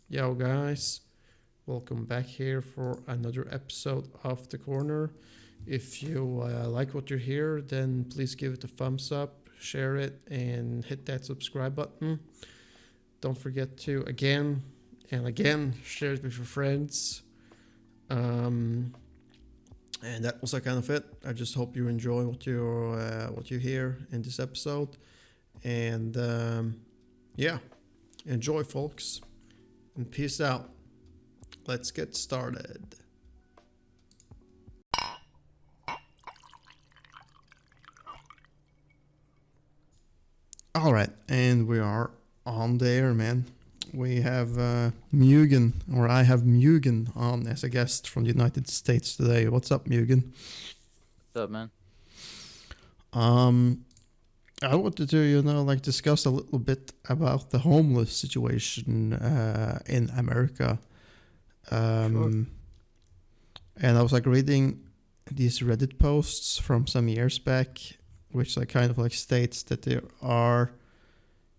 Yo, guys, welcome back here for another episode of The Corner. If you like what you hear, then please give it a thumbs up, share it, and hit that subscribe button. Don't forget to, again and again, share it with your friends. Um, and that was kind of it. I just hope you enjoy what you hear in this episode. And yeah, enjoy, folks, and peace out. Let's get started. All right, and we are on the air, man. We have Mugen, or I have Mugen on as a guest from the United States today. What's up, Mugen? What's up, man? Um, I wanted to, like discuss a little bit about the homeless situation in America. Sure. Um, and I was like reading these Reddit posts from some years back, which like kind of like states that there are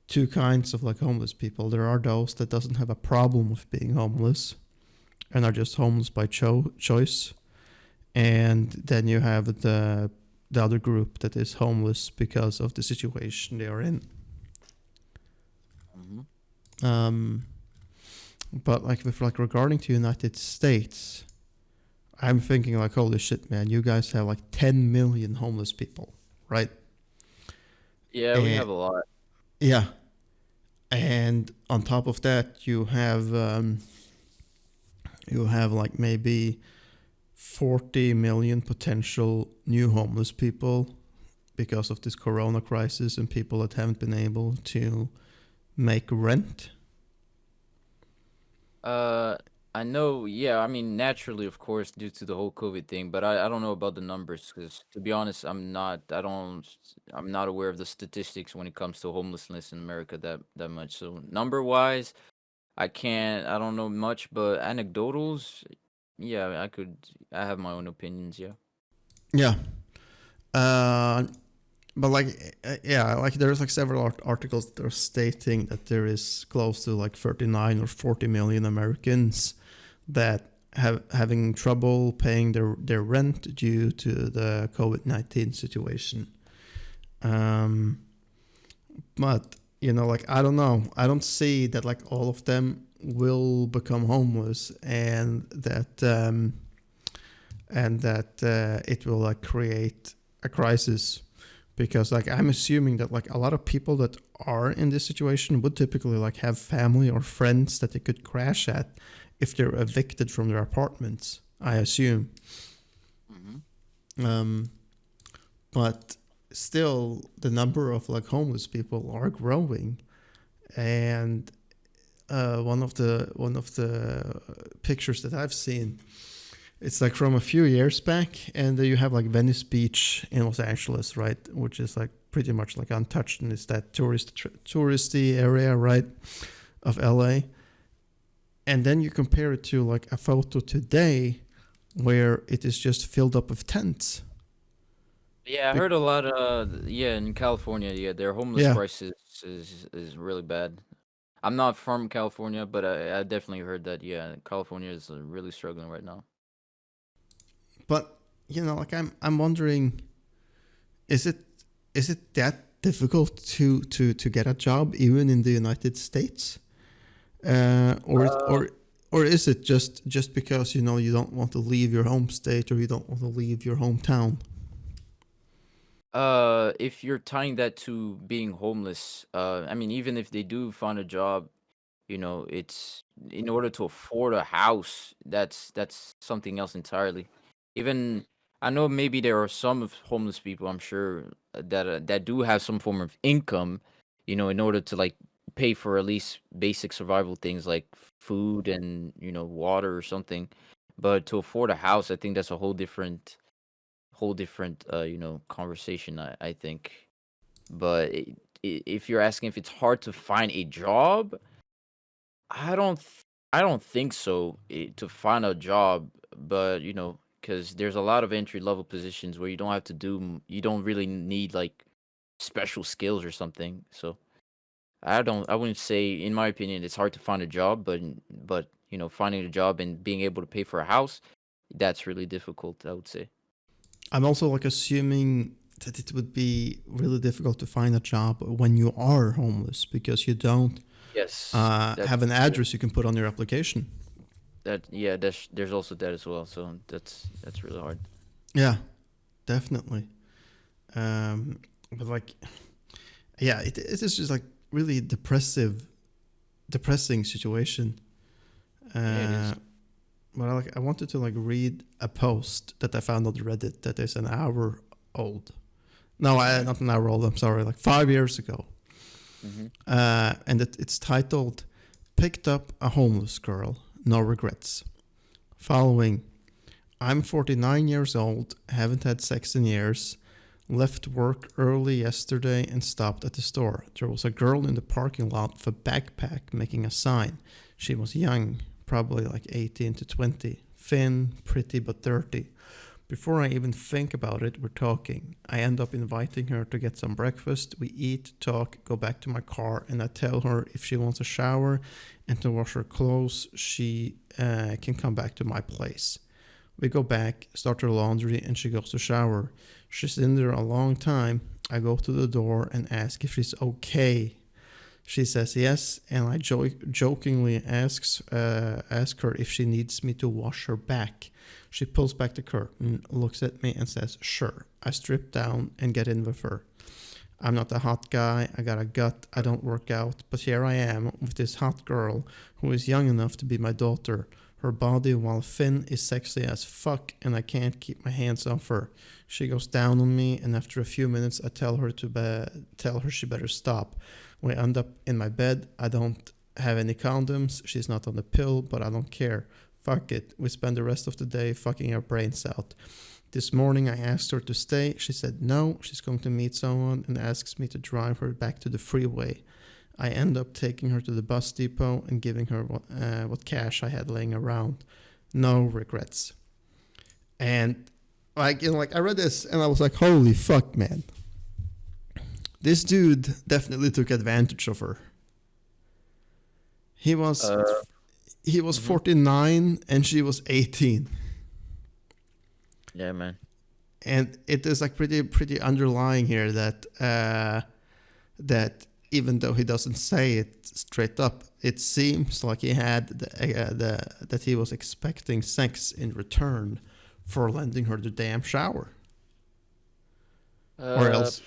two kinds of like homeless people. There are those that doesn't have a problem with being homeless and are just homeless by choice, and then you have the other group that is homeless because of the situation they are in. hmm Um, but like with like regarding to United States, I'm thinking like holy shit, man, you guys have like 10 million homeless people, right? Yeah, we And have a lot. yeah, and on top of that, you have like maybe 40 million potential new homeless people because of this corona crisis and people that haven't been able to make rent. Uh, I know. Yeah, I mean, naturally, of course, due to the whole COVID thing, but I don't know about the numbers because, to be honest, I'm not aware of the statistics when it comes to homelessness in America that much. So number wise, I don't know much, but anecdotals, yeah, I have my own opinions. Yeah. Yeah. Uh, but like, yeah, like there's like several articles that are stating that there is close to like 39 or 40 million Americans that have having trouble paying their rent due to the COVID-19 situation. Um, but like I don't know. I don't see that like all of them will become homeless, and that it will like create a crisis, because like I'm assuming that like a lot of people that are in this situation would typically like have family or friends that they could crash at if they're evicted from their apartments, I assume. hmm um, but still the number of like homeless people are growing. And one of the pictures that I've seen, it's like from a few years back, and you have like Venice Beach in Los Angeles, right, which is like pretty much like untouched, and it's that touristy area, right, of LA. And then you compare it to like a photo today where it is just filled up with tents. Yeah, I Be- heard a lot. Yeah, in California, yeah, their homeless yeah, crisis is really bad. I'm not from California, but I definitely heard that. Yeah, California is really struggling right now. but like I'm wondering, is it is it that difficult to get a job even in the United States? Uh, Or is it just because you don't want to leave your home state, or you don't want to leave your hometown? if you're tying that to being homeless, I mean, even if they do find a job, it's in order to afford a house. That's something else entirely. Even I know maybe there are some of homeless people, I'm sure, that do have some form of income, in order to like pay for at least basic survival things like food and water or something. But to afford a house, I think that's a whole different conversation. I think. But if you're asking if it's hard to find a job, I don't I don't think so, to find a job, but because there's a lot of entry level positions where you don't really need like special skills or something. So I wouldn't say, in my opinion, it's hard to find a job, but you know, finding a job and being able to pay for a house, that's really difficult, I would say. I'm also like assuming that it would be really difficult to find a job when you are homeless because you don't Yes, that's have an true. address you can put on your application. That yeah, there's also that as well. So that's really hard. Yeah, definitely. But like, yeah, it is just like really depressing situation. Yeah, it Uh, is. but I wanted to like read a post that I found on Reddit that is an hour old. No, All right. not an hour old. I'm sorry, like 5 years ago. Mhm. And it's titled "Picked Up a Homeless Girl, No Regrets." Following, I'm 49 years old, haven't had sex in years. Left work early yesterday and stopped at the store. There was a girl in the parking lot with a backpack making a sign. She was young, probably like 18 to 20. Thin, pretty, but dirty. Before I even think about it, we're talking. I end up inviting her to get some breakfast. We eat, talk, go back to my car, and I tell her if she wants a shower and to wash her clothes, she can come back to my place. We go back, start her laundry, and she goes to shower. She's in there a long time. I go to the door and ask if she's okay. She says yes, and I jokingly ask her if she needs me to wash her back. She pulls back the curtain, looks at me, and says, "Sure." I strip down and get in with her. I'm not a hot guy, I got a gut, I don't work out, but here I am with this hot girl who is young enough to be my daughter. Her body, while thin, is sexy as fuck, and I can't keep my hands off her. She goes down on me, and after a few minutes, I tell her tell her she better stop. We end up in my bed. I don't have any condoms. She's not on the pill, but I don't care. Fuck it. We spend the rest of the day fucking our brains out. This morning I asked her to stay. She said no, she's going to meet someone and asks me to drive her back to the freeway. I end up taking her to the bus depot and giving her what cash I had laying around. No regrets. And like I read this and I was like, holy fuck, man. This dude definitely took advantage of her. He was Uh. he was Mhm. 49 and she was 18. Yeah, man. And it is like pretty underlying here that even though he doesn't say it straight up, it seems like he had that he was expecting sex in return for lending her the damn shower. Or Uh. else,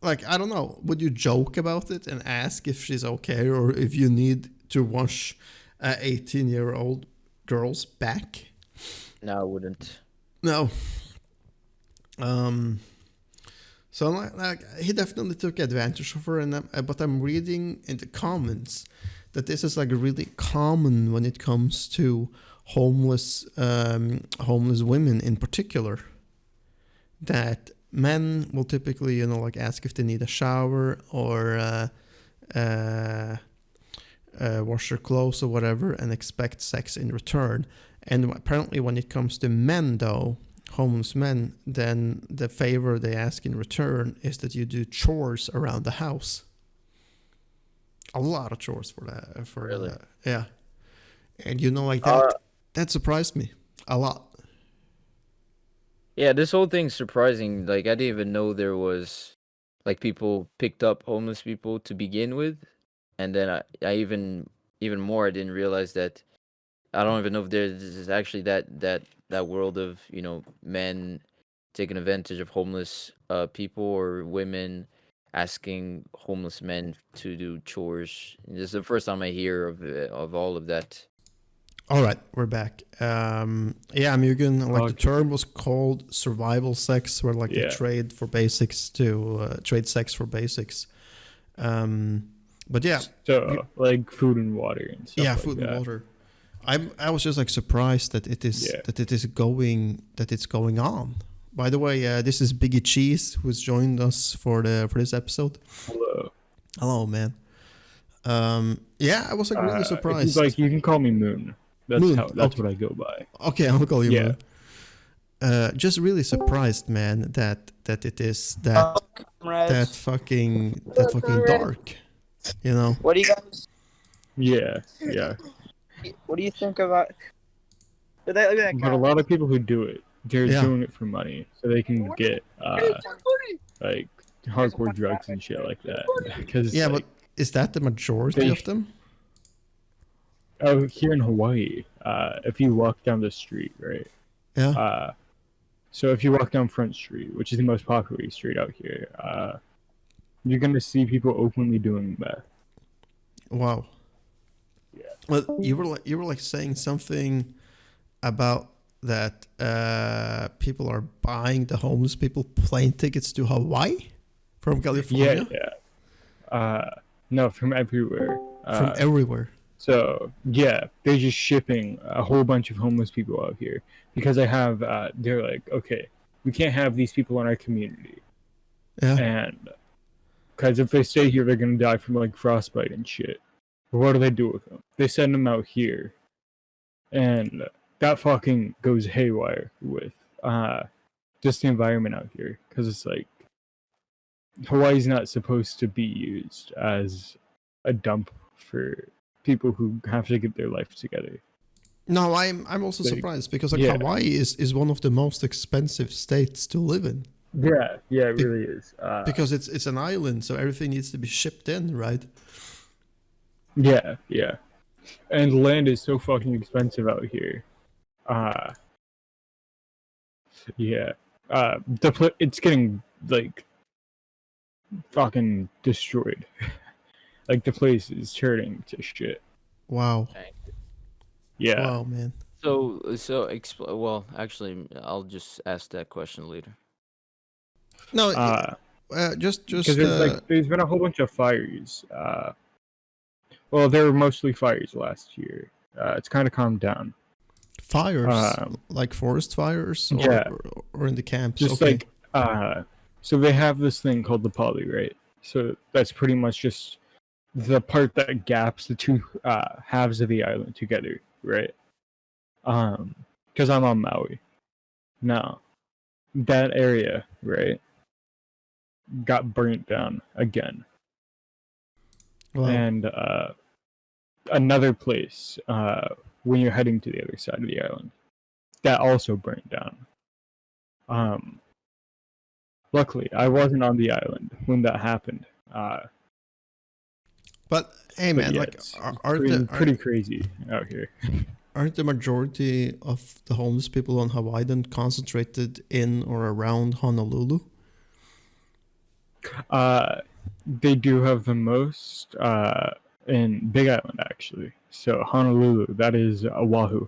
like, I don't know, would you joke about it and ask if she's okay or if you need to wash a 18-year-old girl's back? No, I wouldn't. No. Um. So like he definitely took advantage of her, and but I'm reading in the comments that this is like really common when it comes to homeless women in particular. That men will typically like ask if they need a shower or uh, wash their clothes or whatever, and expect sex in return. And apparently, when it comes to men, though, homeless men, then the favor they ask in return is that you do chores around the house. A lot of chores for that. Really. Yeah, and like Uh. that surprised me a lot. Yeah, this whole thing's surprising. Like, I didn't even know there was like people picked up homeless people to begin with, and then I even more, I didn't realize that. I don't even know if there's actually that world of, you know, men taking advantage of homeless people, or women asking homeless men to do chores. This is the first time I hear of all of that. All right, we're back. Yeah, Mugen, like the Okay. term was called survival sex, where like you Yeah. trade for basics to trade sex for basics. But yeah, So like food and water and stuff yeah, like food and that. water. I was just like surprised that Yeah. it's going on. By the way, this is Biggie Cheese who's joined us for this episode. Hello. Hello, man. Yeah, I was like really He's surprised. like, you can call me Moon. That's Moon, that's okay. what I go by. Okay, I'll call you Yeah. Moon. Just really surprised, man, that it is that fucking dark. You know. What do you guys? Yeah, yeah. What do you think about? Look at that But a guy. lot of people who do it, they're Yeah. doing it for money, so they can get like hardcore drugs and shit like that. Because Yeah, like, but is that the majority they- of them? oh, here in Hawaii, if you walk down the street, right? Yeah. So if you walk down Front Street, which is the most popular street out here, you're gonna see people openly doing meth. Wow. Yeah. Well, you were like saying something about that people are buying the homeless people plane tickets to Hawaii from California. No, from everywhere. From everywhere. So yeah, they're just shipping a whole bunch of homeless people out here because they're like, okay, we can't have these people in our community, Yeah. and because if they stay here, they're gonna die from like frostbite and shit. But what do they do with them? They send them out here, and that fucking goes haywire with just the environment out here because it's like Hawaii's not supposed to be used as a dump for people who have to get their life together. No, I'm also Like, surprised because like yeah. Hawaii is one of the most expensive states to live in Yeah, it really is. because it's an island, so everything needs to be shipped in, right? Yeah, and land is so fucking expensive out here. Yeah. It's getting like fucking destroyed. Like the place is turning to shit. Wow. Yeah. Wow, man. Well, actually, I'll just ask that question later. No, just Because there's been a whole bunch of fires. Well, there were mostly fires last year. It's kind of calmed down. fires, like forest fires, or, yeah. or in the camps. Just okay. like so they have this thing called the poly, right? So that's pretty much just the part that gaps the two halves of the island together, right? Because I'm on Maui. Now, that area, right, got burnt down again. Wow. And another place, when you're heading to the other side of the island, that also burnt down. Luckily, I wasn't on the island when that happened. But hey, man, yeah, like, it's aren't pretty crazy out here. aren't the majority of the homeless people on Hawaii then concentrated in or around Honolulu? They do have the most in Big Island, actually. So Honolulu, that is Oahu.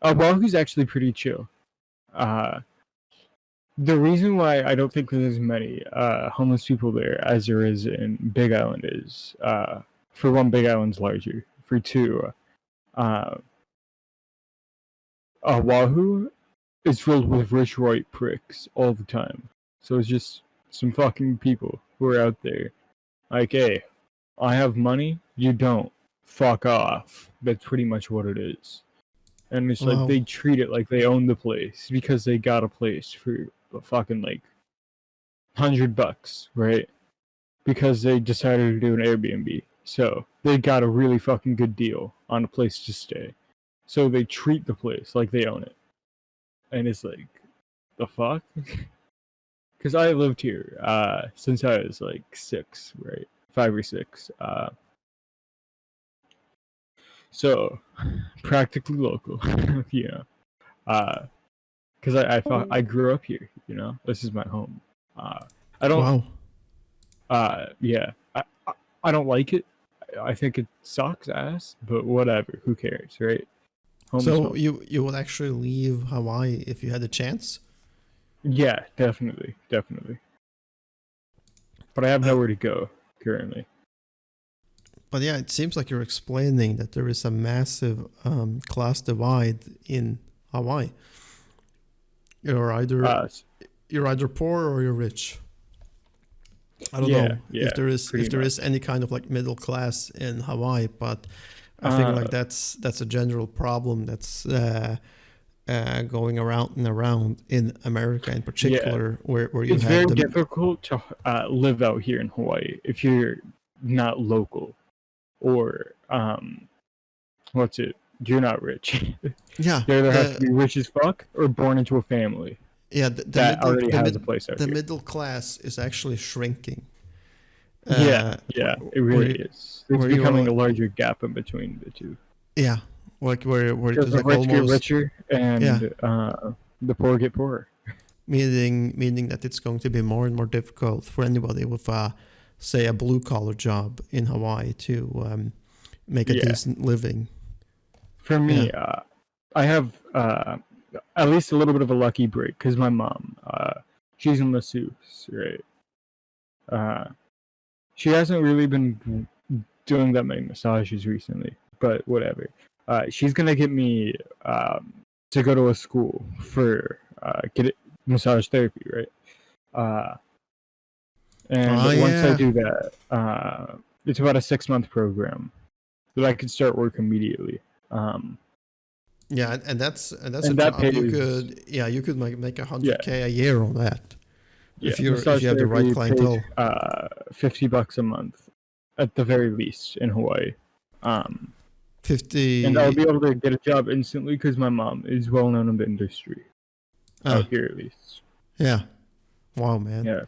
Oahu's actually pretty chill. The reason why I don't think there's as many homeless people there as there is in Big Island is, for one, Big Island's larger. For two, Oahu is filled with rich white pricks all the time. So it's just some fucking people who are out there like, hey, I have money, you don't. Fuck off. That's pretty much what it is. And it's Wow. like they treat it like they own the place because they got a place for fucking like $100, right? Because they decided to do an Airbnb. So they got a really fucking good deal on a place to stay. So they treat the place like they own it. And it's like, the fuck? Because I lived here since I was like 6, right? 5 or 6. So practically local, you know. Because I thought I grew up here, you know. This is my home. I don't. Wow. Yeah. I don't like it. I think it sucks ass, but whatever. Who cares, right? Home is So home. you would actually leave Hawaii if you had the chance? Yeah, definitely. But I have nowhere to go currently. But yeah, it seems like you're explaining that there is a massive class divide in Hawaii. You're either poor or you're rich. I don't know if there is any kind of like middle class in Hawaii, but I think like that's a general problem that's going around and around in America in particular, where you It's have very the difficult to live out here in Hawaii if you're not local or what's it? You're not rich. yeah You either have to the be rich as fuck or born into a family the that already has a place out the here. middle class is actually shrinking. Yeah, it really where, is. There's where you're becoming a like, larger gap in between the two. yeah, like where it Because is the like rich get almost richer yeah, and the poor get poorer. meaning that it's going to be more and more difficult for anybody with a say a blue collar job in Hawaii to make a Yeah. decent living. For me, Yeah. I have at least a little bit of a lucky break because my mom, she's in masseuse, right? She hasn't really been doing that many massages recently, but whatever. She's gonna get me to go to a school for massage therapy, right? And Oh once I yeah, do that, it's about a 6-month program that I could start work immediately. yeah, and that's a And that job you pays, could you could make yeah, 100K a year on that yeah. if you Massage have the right therapy pays clientele. $50 a month at the very least in Hawaii. Um, and I'll 50. be able to get a job instantly because my mom is well known in the industry out here at least. Yeah. Wow, man. Yeah,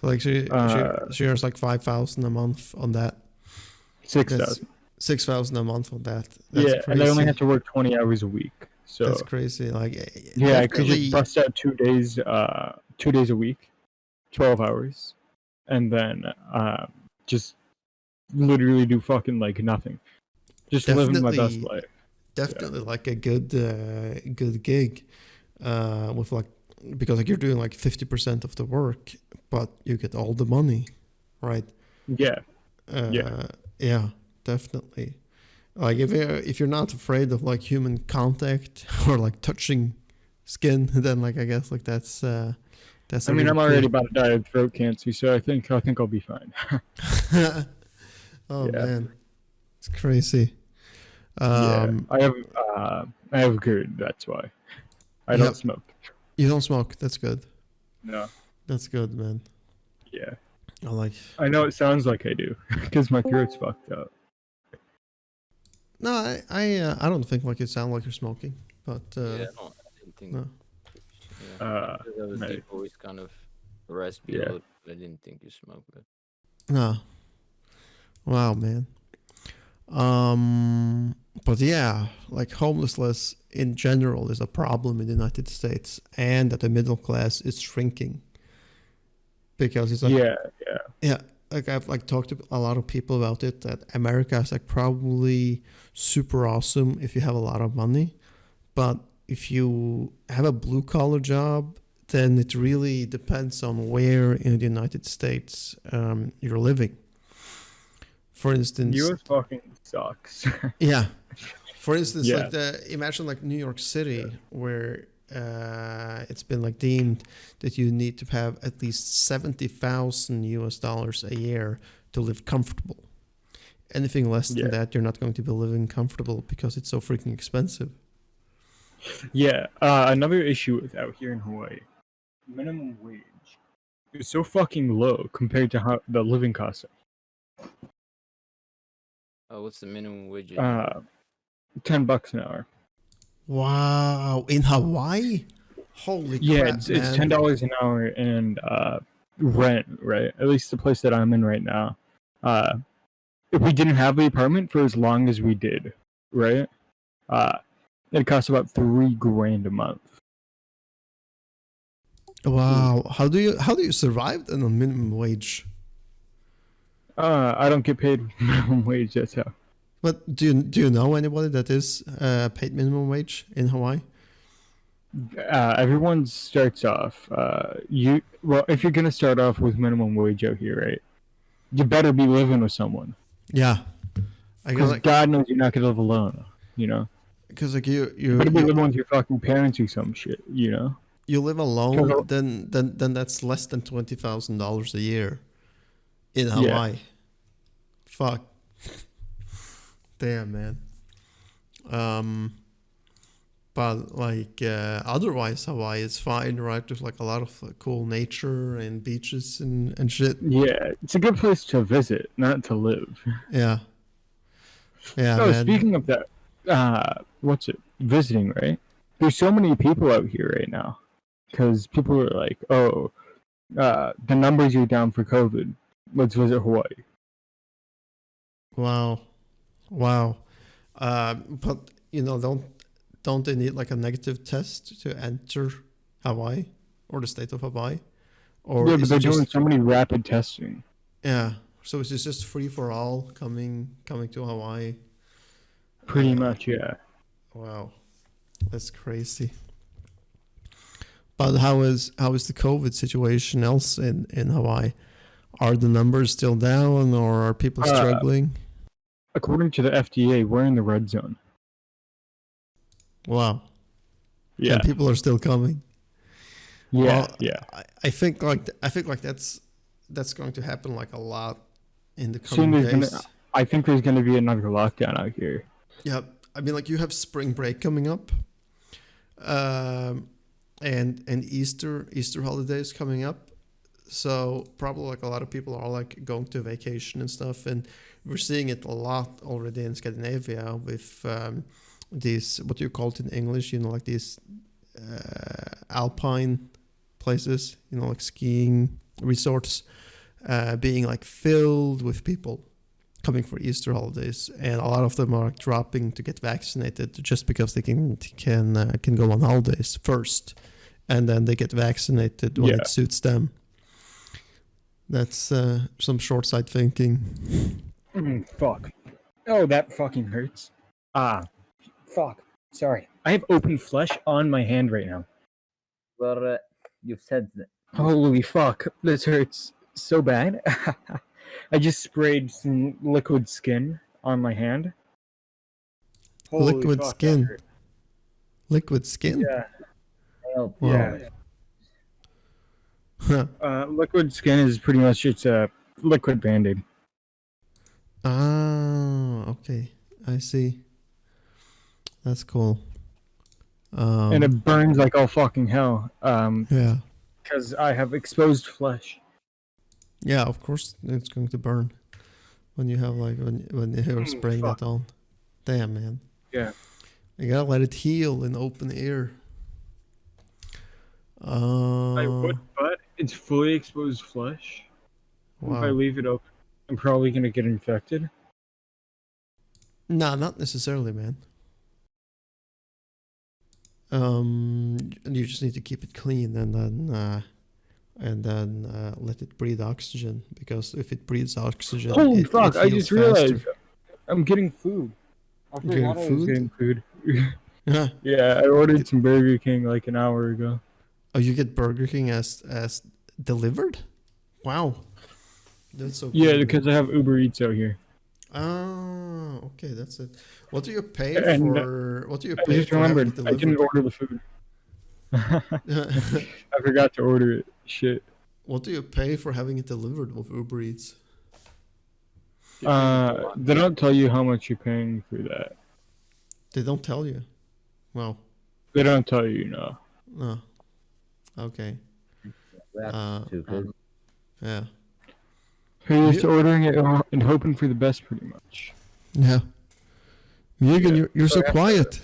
So like she uh, earns like 5,000 a month on that. 6,000. 6,000 a month on that. That's Yeah, and I only crazy. have to work 20 hours a week. So That's crazy. Like yeah, I could just definitely. bust out 2 days a week, 12 hours, and then just literally do fucking like nothing. Just living my best life. Definitely like a good gig, with like because like you're doing like 50% of the work, but you get all the money, right? Yeah, Yeah, definitely. Like if you're not afraid of like human contact or like touching skin, then like I guess like that's I a mean, really I'm already about to die of throat cancer, so I think I'll be fine. cool. Oh Yeah, man, it's crazy. yeah. Um, I have GERD. That's why I yeah, don't smoke. you don't smoke. That's good. No. That's good, man. Yeah. I like. I know it sounds like I do because my throat's fucked up. No, I don't think like you sound like you're smoking, but Yeah, no, I didn't think. no. Yeah, because that was Right. deep voice kind of raspy a Yeah. little. I didn't think you smoked, but No. Wow, man. But yeah, like homelessness in general is a problem in the United States, and that the middle class is shrinking because it's like Yeah. like I've like talked to a lot of people about it that America is like probably super awesome if you have a lot of money, but if you have a blue collar job, then it really depends on where in the United States you're living. For instance, US fucking sucks. yeah. For instance, Yeah. like imagine like New York City, where it's been like deemed that you need to have at least 70,000 US dollars a year to live comfortable. Anything less than Yeah. that, you're not going to be living comfortable because it's so freaking expensive. Yeah. Another issue with out here in Hawaii, minimum wage is so fucking low compared to how the living costs. what's the minimum wage? $10 an hour. Wow, in Hawaii? Holy Yeah, crap, it's man. $10 an hour and rent, right? At least the place that I'm in right now. If we didn't have the apartment for as long as we did, right? It costs about $3,000 a month. Wow, how do you survive then on minimum wage? I don't get paid minimum wage. That's how. But do you know anybody that is paid minimum wage in Hawaii? Everyone starts off. If you're gonna start off with minimum wage out here, right? You better be living with someone. Yeah, I guess Because like God knows you're not gonna live alone. You know. because like You better be living with your fucking parents or some shit. You know. you live alone, Cause then that's less than $20,000 a year in Yeah. Hawaii. Fuck. Damn, man. But like otherwise, Hawaii is fine, right? There's like a lot of cool nature and beaches and shit. Yeah, it's a good place to visit, not to live. Yeah, yeah, Oh, man. speaking of that, what's it? Visiting, right? There's so many people out here right now because people are like, "Oh, the numbers are down for COVID. Let's visit Hawaii." Wow, wow. But don't they need like a negative test to enter Hawaii or the state of Hawaii? Or Yeah, but is it they're doing just so many rapid testing. yeah? So is it just free for all coming to Hawaii? Pretty Uh, much, yeah. wow, that's crazy. But how is the COVID situation else in Hawaii? Are the numbers still down, or are people Uh, struggling? According to the FDA, we're in the red zone. Wow, Yeah, and people are still coming. yeah, Well, yeah. I think like that's going to happen like a lot in the Soon coming there's gonna. days. I think there's gonna be another lockdown out here. Yeah, I mean like you have spring break coming up, and Easter holidays coming up. So probably like a lot of people are like going to vacation and stuff, and we're seeing it a lot already in Scandinavia with these what do you call it in English? Like these alpine places, like skiing resorts, being like filled with people coming for Easter holidays, and a lot of them are dropping to get vaccinated just because they can go on holidays first, and then they get vaccinated when Yeah. it suits them. That's some short sight thinking. Fuck. Oh, that fucking hurts. Fuck. Sorry. I have open flesh on my hand right now. Well, you've said that. Holy fuck. This hurts so bad. I just sprayed some liquid skin on my hand. Holy Liquid fuck, that skin. hurt. Liquid skin. Yeah. Wow. Yeah. Huh. Liquid skin is pretty much it's a liquid band-aid. Ah, okay. I see. That's cool. And it burns like all fucking hell. Yeah. Because I have exposed flesh. Yeah, of course it's going to burn when you have like when you're spraying fuck. that on. Damn, man. Yeah. You gotta let it heal in open air. I would, but it's fully exposed flesh. If I Wow. leave it open, I'm probably gonna get infected. Nah, not necessarily, man. You just need to keep it clean and then let it breathe oxygen, because if it breathes oxygen, Holy it fuck! I heals just realized faster. I'm getting food. I You're getting forgot I was food? getting food. Yeah. Yeah, I ordered some Burger King like an hour ago. Oh, you get Burger King as delivered? Wow. That's so cool. Yeah, man. because I have Uber Eats out here. Oh, okay, that's it. What do you pay And, for? What do you I pay just for having remembered it I didn't delivered? order the food. I forgot to order it. Shit. What do you pay for having it delivered with Uber Eats? They don't tell you how much you're paying for that. They don't tell you. Well, They don't tell you, no. no. Okay. Yeah. You're just ordering it and hoping for the best, pretty much. Yeah. Mugen, Yeah. you're so quiet.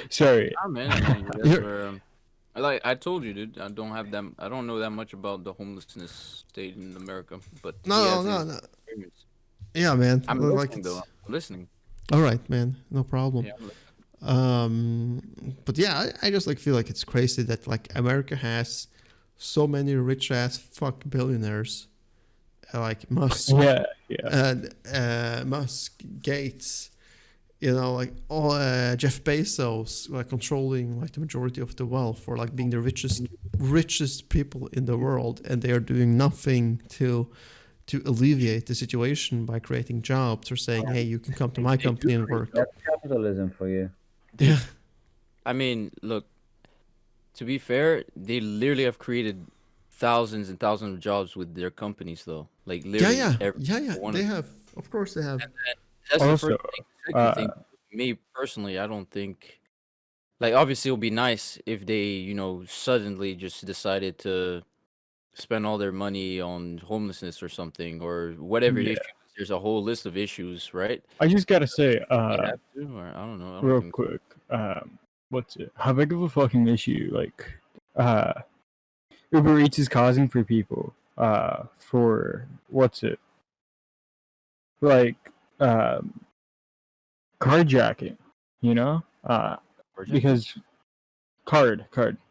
Sorry. Ah, man, I mean, that's You're- where, like I told you, dude. I don't know that much about the homelessness state in America, but he No, has no, his no. experience. Yeah, man. I'm Like listening though. it's I'm listening. all right, man. No problem. Yeah, I'm listening. But yeah, I just like feel like it's crazy that like America has so many rich ass fuck billionaires, like Musk, Yeah, yeah. Musk, Gates, like all Jeff Bezos, like controlling like the majority of the wealth, or like being the richest people in the world, and they are doing nothing to alleviate the situation by creating jobs or saying, hey, you can come to my company and work. That's capitalism for you. Yeah. I mean, look. To be fair, they literally have created thousands and thousands of jobs with their companies, though. Like literally, Yeah. every one They of have, of course, they have. That's the Also, first thing. Second thing, me personally, I don't think Like obviously, it would be nice if they, suddenly just decided to spend all their money on homelessness or something or whatever Yeah. issue. There's a whole list of issues, right? I just gotta say, They have to, or I don't know. I don't real think. quick, what's it? How big of a fucking issue like Uber Eats is causing for people? For what's it? Like um carjacking, you know? Because card,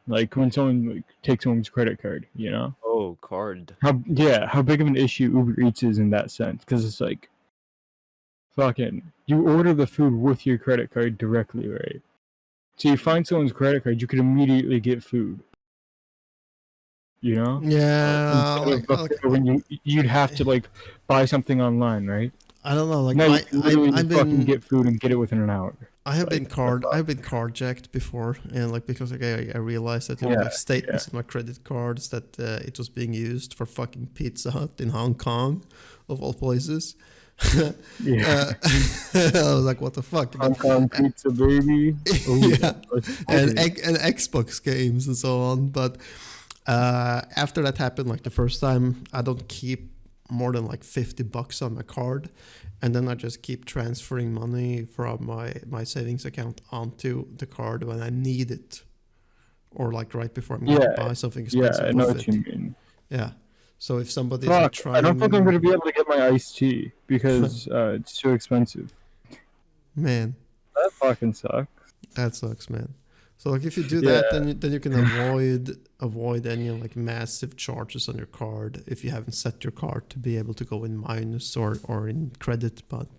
like when someone like takes someone's credit card, you know? Oh, card. How big of an issue Uber Eats is in that sense? Because it's like fucking you order the food with your credit card directly, right? So you find someone's credit card, you could immediately get food. You know, Yeah, instead of before when you'd have to like buy something online, right? I don't know. Like Now you can literally I've just fucking been get food and get it within an hour. I've Like, been carjacked before, and like because like I realized that there were Yeah, like statements in my credit cards that it was being used for fucking Pizza Hut in Hong Kong, of all places. yeah. I was like, what the fuck? Hong Kong pizza, baby. Ooh, Yeah, let's and get it. and Xbox games and so on. But after that happened, like the first time, I don't keep more than like $50 on my card, and then I just keep transferring money from my savings account onto the card when I need it, or like right before I'm going to Yeah, buy something yeah. expensive I know with what it. you mean. Yeah. So if somebody is like Fuck, I don't think I'm trying, gonna be able to get my iced tea because it's too expensive. man, That fucking sucks. that sucks, man. So like if you do Yeah, that, then you can avoid any like massive charges on your card if you haven't set your card to be able to go in minus or in credit. But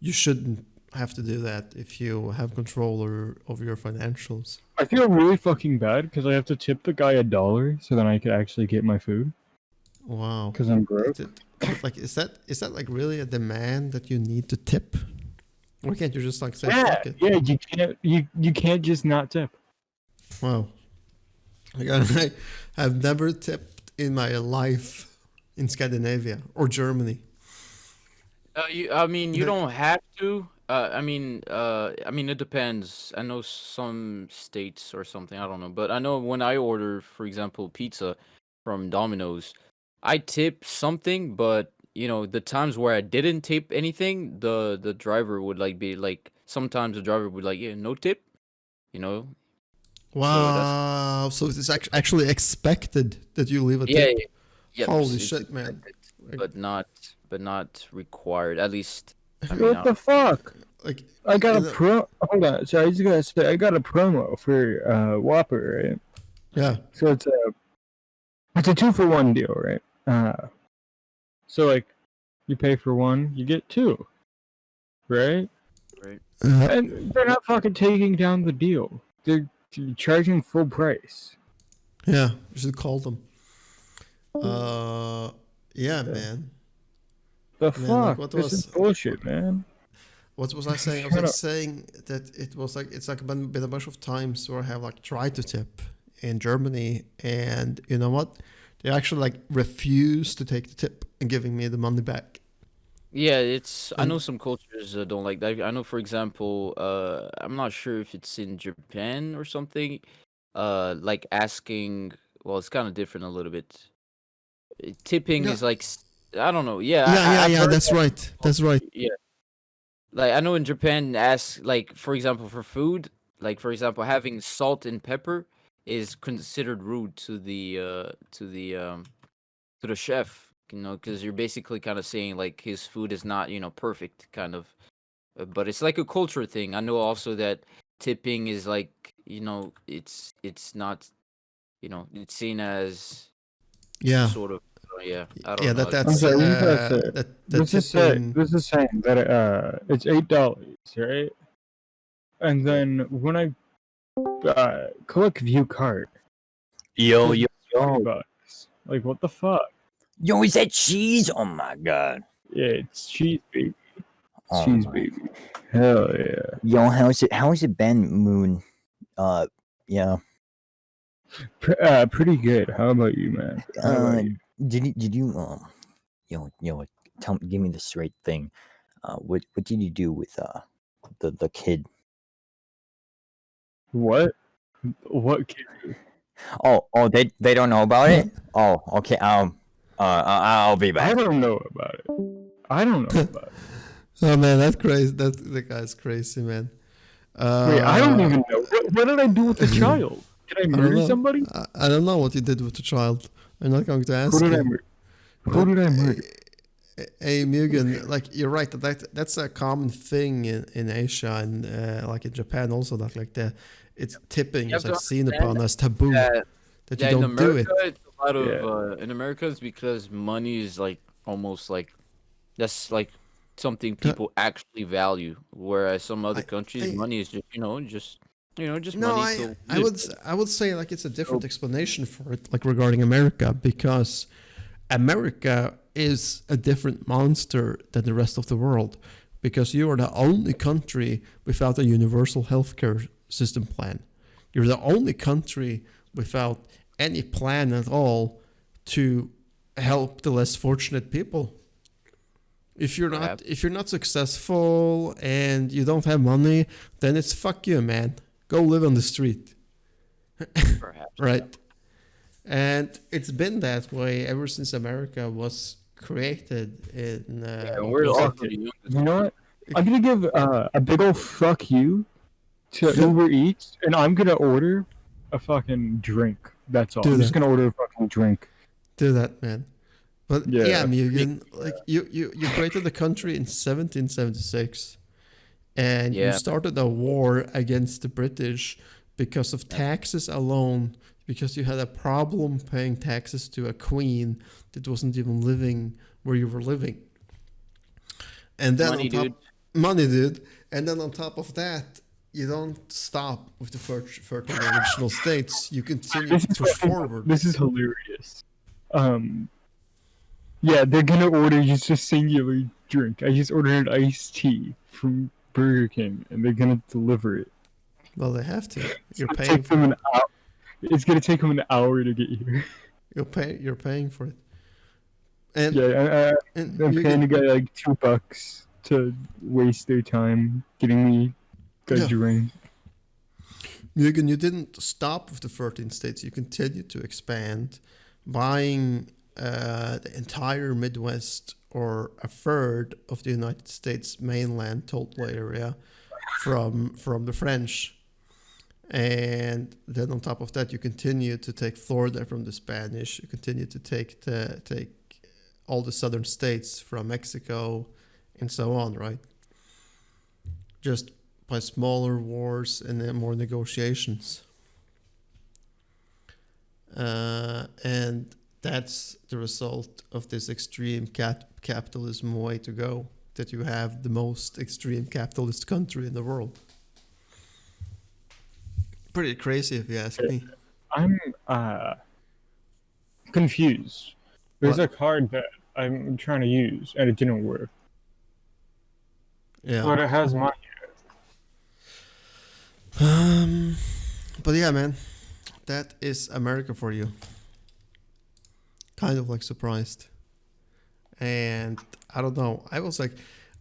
you shouldn't have to do that if you have control over your financials. I feel really fucking bad because I have to tip the guy $1 so then I could actually get my food Wow. because I'm broke. But like, is that like really a demand that you need to tip? Why can't you just like say Yeah, fuck it? yeah. You can't just not tip. Wow. Like, I have never tipped in my life in Scandinavia or Germany. I mean, you Like, don't have to. I mean, it depends. I know some states or something. I don't know, but I know when I order, for example, pizza from Domino's, I tip something, but the times where I didn't tip anything, the driver would like be like. Sometimes the driver would like, yeah, no tip. You know, so that's wow. So it's actually expected that you leave a yeah, tip. yeah, yep. Holy It's shit, man. expected, Like, but not required. At least, I mean, What the fuck? like I got a in a- pro. Hold on. So I just gotta say, I got a promo for Whopper, right? yeah. So it's a 2-for-1 deal, right? So like, you pay for one, you get two, right? right. And they're not fucking taking down the deal. They're charging full price. Yeah. You should call them. Yeah, man. The Man, like fuck? This is bullshit, man. what was I saying? I was Shut like up. saying that it's like been a bunch of times where I have like tried to tip in Germany, and you know what? They actually like refuse to take the tip and giving me the money back. Yeah, I know And some cultures don't like that. I know, for example, I'm not sure if it's in Japan or something. Like asking, well, it's kind of different a little bit. Tipping yeah, is like, I don't know. Yeah, I've yeah. heard That's that. right. That's right. Yeah, like I know in Japan, ask like for example for food, like for example having salt and pepper is considered rude to the chef. Because you're basically kind of saying like his food is not perfect, kind of. But it's like a culture thing. I know also that tipping is like it's not it's seen as some Yeah, sort of yeah, I yeah. don't know. I'm That's sorry. You gotta say it. that tipping. This is saying that it's $8, right? And then when I click view card, Yo, it's yo, yo. $20. Like what the fuck? Yo, is that cheese? Oh my god. Yeah, it's cheese, baby. Oh Cheese, my. baby. Hell yeah. Yo, how's it been, Moon? Yeah. Pretty good. How about you, man? How about you? Did you give me the straight thing. What did you do with the kid? What? What? Kid? Oh, they don't know about it. Oh, okay. I'll be I back. don't know about it. I don't know about it. Oh man, that's crazy. The guy's crazy, man. Wait, I don't even know. What did I do with the child? Did I I don't murder know. somebody? I don't know what you did with the child. I'm not going to Who ask did I you. murder? Who did I murder? Hey, Mugen, like you're right. That's a common thing in Asia and like in Japan also. That like it's tipping You is have to like seen understand upon as taboo that that you in don't do America, it. it's a lot Yeah. of in America, it's because money is like almost like that's like something Uh, people actually value, whereas some other I, countries, I money is just just no, money to live. I would say like it's a different explanation for it, like regarding America, because America is a different monster than the rest of the world, because you are the only country without a universal healthcare system plan. You're the only country without any plan at all to help the less fortunate people. Perhaps, If you're not successful and you don't have money, then it's fuck you, man. Go live on the street, perhaps. right? And it's been that way ever since America was created in Yeah, and what we're was it? also the youngest. You know what? I'm gonna give a big old fuck you to Uber Eats, and I'm gonna order a fucking drink. That's all. Do I'm just that. gonna order a fucking drink. Do that, man. But yeah, Yeah. Mugen, like you created the country in 1776, and you Yeah, started a war against the British because of taxes alone, because you had a problem paying taxes to a queen that wasn't even living where you were living. And then money, on top, dude. money, dude. And then on top of that, you don't stop with the 13 original states. You continue This to is push fucking, forward. this is hilarious. Yeah, they're gonna order just a singular drink. I just ordered an iced tea from Burger King, and they're gonna deliver it. Well, they have to. It's You're gonna paying take them for it. an hour. It's gonna take them an hour to get here. You're paying for it. And Yeah, I'm you paying the can guy like $2 to waste their time getting me a yeah. drink. Mugen, you didn't stop with the 13 states. You continued to expand, buying the entire Midwest or a third of the United States mainland total area from the French. And then on top of that, you continue to take Florida from the Spanish. You continue to take all the southern states from Mexico, and so on. Right? Just by smaller wars and then more negotiations. And that's the result of this extreme capitalism way to go. That you have the most extreme capitalist country in the world. Pretty crazy, if you ask me. I'm confused. There's What? a card that I'm trying to use, and it didn't work. Yeah. But it has money. Um. But yeah, man, that is America for you. Kind of like surprised. And I don't know. I was like,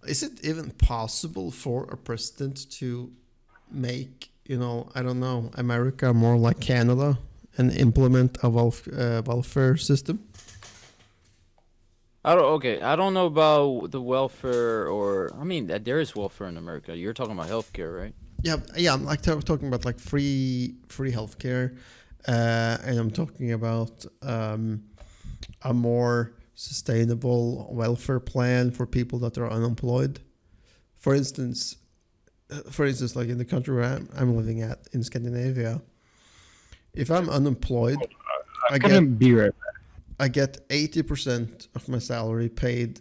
is it even possible for a president to make, I don't know, America more like Canada and implement a welfare system? I don't know about the welfare, or I mean, there is welfare in America. You're talking about healthcare, right? Yeah. I'm like talking about like free healthcare, and I'm talking about a more sustainable welfare plan for people that are unemployed. For instance, like in the country where I'm living at in Scandinavia, if I'm unemployed, I I'm get gonna be right back. I get 80% of my salary paid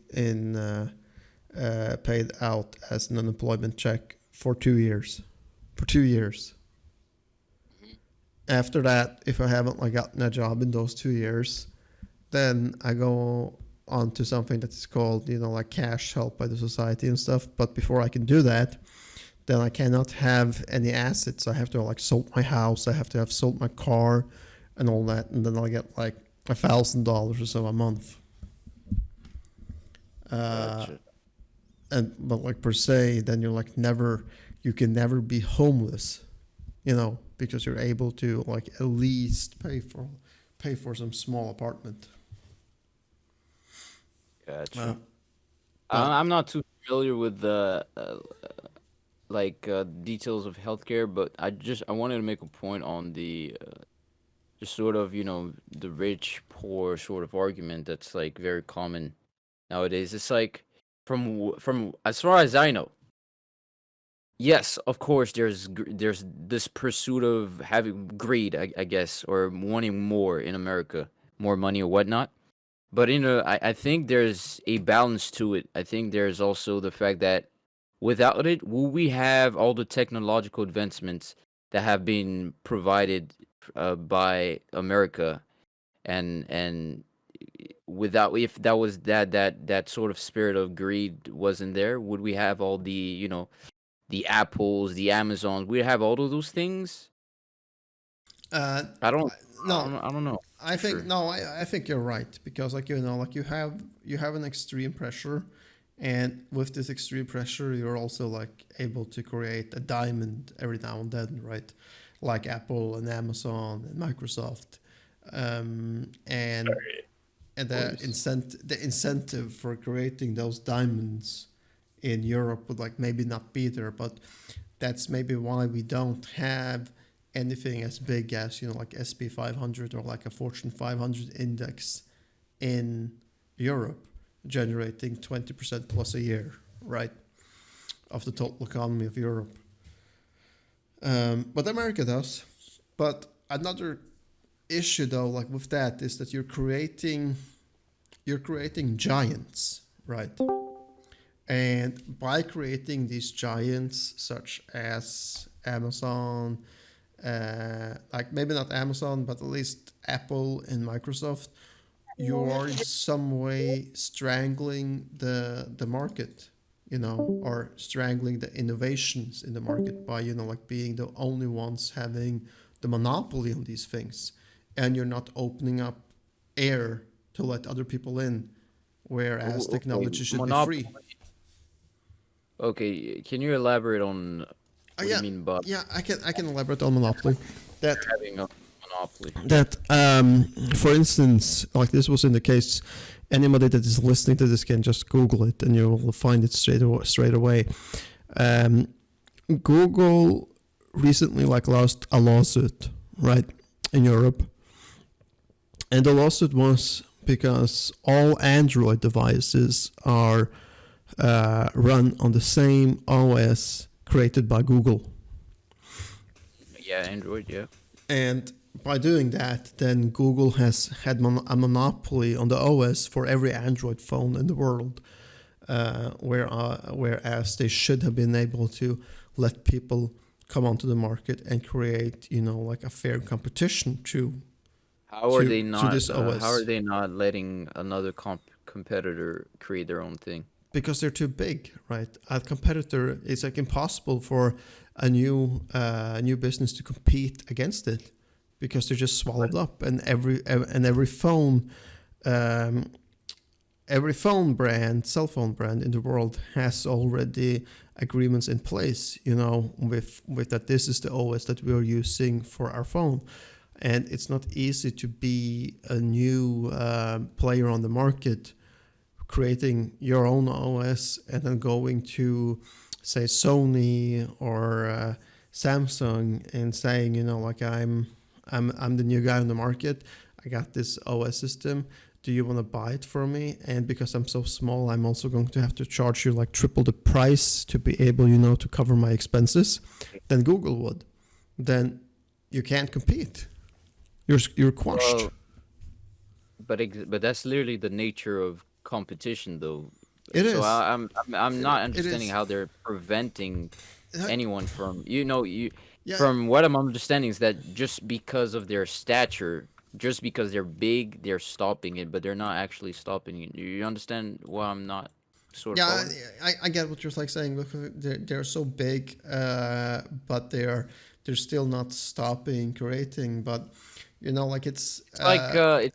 paid out as an unemployment check for 2 years. For 2 years. After that, if I haven't like gotten a job in those 2 years, then I go on to something that's called, like cash help by the society and stuff. But before I can do that, then I cannot have any assets. I have to like sold my house. I have to have sold my car and all that. And then I'll get like $1,000 or so a month. Gotcha. But like per se, then you're like you can never be homeless. because you're able to like at least pay for some small apartment. Gotcha. But I'm not too familiar with the details of healthcare, but I wanted to make a point on the just sort of the rich poor sort of argument that's like very common nowadays. It's like from as far as I know, yes, of course, there's this pursuit of having greed, I guess, or wanting more in America, more money or whatnot. But I think there's a balance to it. I think there's also the fact that without it, will we have all the technological advancements that have been provided by America, and without if that was that sort of spirit of greed wasn't there, would we have all the the Apples, the Amazons? We have all of those things. uh, I don't, no, I don't know. I For think sure. no, I think you're right because like like you have an extreme pressure, and with this extreme pressure, you're also like able to create a diamond every now and then, right? Like Apple and Amazon and Microsoft, and Sorry, boys. the incentive for creating those diamonds in Europe would like maybe not be there, but that's maybe why we don't have anything as big as like SP 500 or like a Fortune 500 index in Europe generating 20% plus a year, right, of the total economy of Europe. But America does. But another issue though, like with that, is that you're creating giants, right? And by creating these giants such as Amazon, like maybe not Amazon, but at least Apple and Microsoft, you are in some way strangling the market, or strangling the innovations in the market by like being the only ones having the monopoly on these things, and you're not opening up air to let other people in, whereas Okay, technology should be monopoly. free. Okay, can you elaborate on what do you Yeah, mean by yeah, I can elaborate on monopoly. That having a monopoly? for instance, like this was in the case, anybody that is listening to this can just Google it and you will find it straight away. Um, Google recently like lost a lawsuit, right, in Europe, and the lawsuit was because all Android devices are run on the same OS created by Google. Yeah, Android. Yeah. And by doing that, then Google has had a monopoly on the OS for every Android phone in the world, whereas they should have been able to let people come onto the market and create, like a fair competition How are they to not? this How are OS, they not letting another competitor create their own thing? because they're too big, right? A competitor, it's like impossible for a new business to compete against it because they're just swallowed up, and um, every phone brand, cell phone brand in the world has already agreements in place, with that this is the OS that we are using for our phone. And it's not easy to be a new player on the market, creating your own OS and then going to, say, Sony or Samsung and saying, like I'm the new guy on the market. I got this OS system. Do you want to buy it from me? And because I'm so small, I'm also going to have to charge you like triple the price to be able, to cover my expenses than Google would. Then you can't compete. You're quashed. Well, but that's literally the nature of competition, though. It So is. I'm not It understanding is. how they're preventing anyone from Yeah, from what I'm understanding is that just because of their stature, just because they're big, they're stopping it, but they're not actually stopping it. You understand why I'm not sort of yeah, following? I get what you're like saying. Look, they're so big, but they're still not stopping creating. But like it's I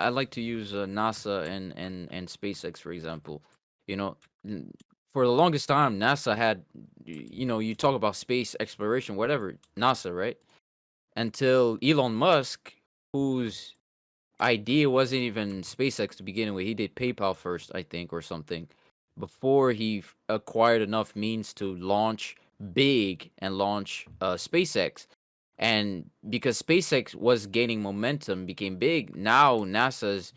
like to use NASA and SpaceX for example. You know, n- for the longest time, NASA had, you talk about space exploration, whatever, NASA, right? Until Elon Musk, whose idea wasn't even SpaceX to begin with. He did PayPal first, I think, or something, before he acquired enough means to launch big and launch SpaceX. And because SpaceX was gaining momentum, became big, now NASA's,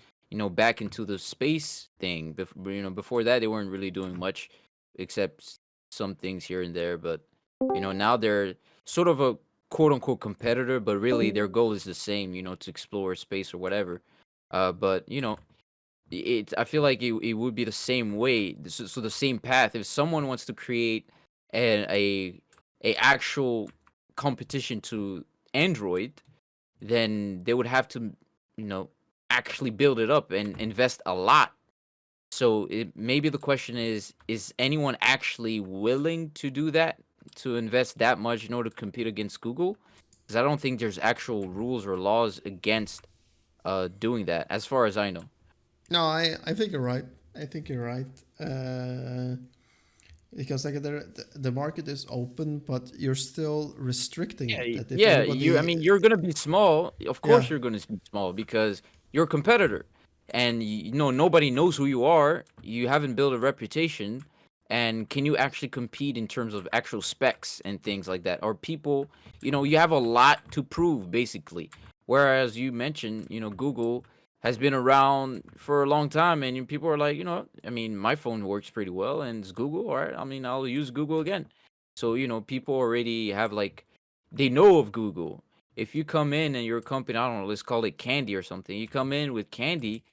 back into the space thing. Before that, they weren't really doing much except some things here and there. But, now they're sort of a quote unquote competitor, but really their goal is the same, to explore space or whatever. But I feel like it would be the same way, so the same path. If someone wants to create a actual competition to Android, then they would have to, you know, actually build it up and invest a lot. So maybe the question is anyone actually willing to do that, to invest that much in order to compete against Google? Because I don't think there's actual rules or laws against doing that, as far as I know. No, I think you're right. I think you're right. Because like the market is open, but you're still restricting it. That if Yeah, you. I anybody, mean, you're gonna be small. Of yeah, course, you're gonna be small because you're a competitor, and nobody knows who you are. You haven't built a reputation, and can you actually compete in terms of actual specs and things like that? Or people, you have a lot to prove basically. Whereas you mentioned, Google has been around for a long time, and people are like, I mean, my phone works pretty well, and it's Google. All right, I mean, I'll use Google again. So people already have like they know of Google. If you come in and you're a company, I don't know, let's call it Candy or something. You come in with Candy,